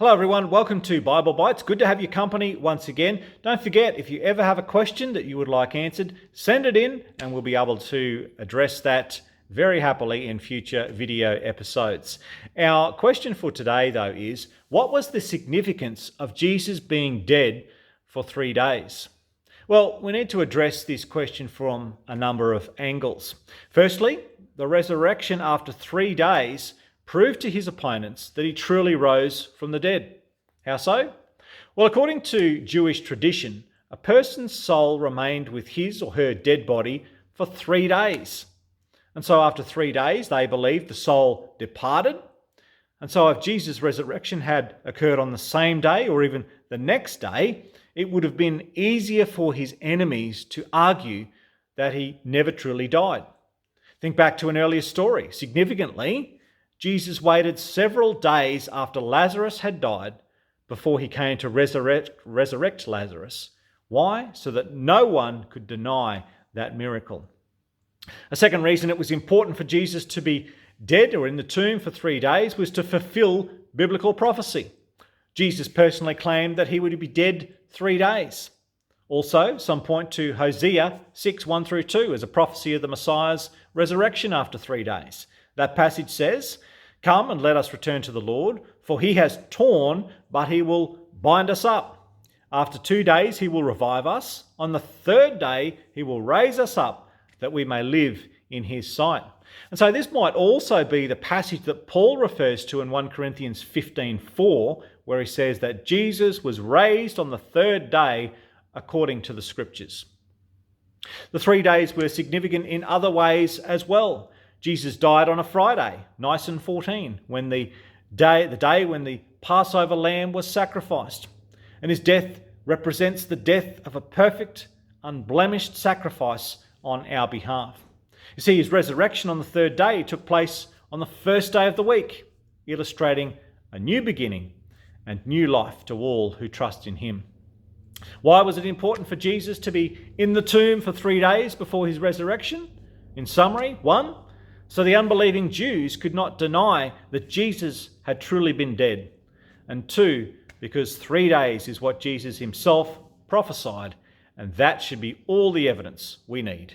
Hello everyone, welcome to Bible Bites. Good to have your company once again. Don't forget, if you ever have a question that you would like answered, send it in and we'll be able to address that very happily in future video episodes. Our question for today though is, what was the significance of Jesus being dead for 3 days? Well, we need to address this question from a number of angles. Firstly, the resurrection after 3 days proved to his opponents that he truly rose from the dead. How so? Well, according to Jewish tradition, a person's soul remained with his or her dead body for 3 days. And so after 3 days, they believed the soul departed. And so if Jesus' resurrection had occurred on the same day or even the next day, it would have been easier for his enemies to argue that he never truly died. Think back to an earlier story. Significantly, Jesus waited several days after Lazarus had died before he came to resurrect Lazarus. Why? So that no one could deny that miracle. A second reason it was important for Jesus to be dead or in the tomb for 3 days was to fulfill biblical prophecy. Jesus personally claimed that he would be dead 3 days. Also, some point to Hosea 6:1-2 as a prophecy of the Messiah's resurrection after 3 days. That passage says, "Come and let us return to the Lord, for he has torn, but he will bind us up. After 2 days he will revive us. On the third day he will raise us up, that we may live in his sight." And so this might also be the passage that Paul refers to in 1 Corinthians 15:4, where he says that Jesus was raised on the third day according to the scriptures. The 3 days were significant in other ways as well. Jesus died on a Friday, Nisan 14, when the day when the Passover lamb was sacrificed. And his death represents the death of a perfect, unblemished sacrifice on our behalf. You see, his resurrection on the third day took place on the first day of the week, illustrating a new beginning and new life to all who trust in him. Why was it important for Jesus to be in the tomb for 3 days before his resurrection? In summary, 1, so the unbelieving Jews could not deny that Jesus had truly been dead. And 2, because 3 days is what Jesus himself prophesied, and that should be all the evidence we need.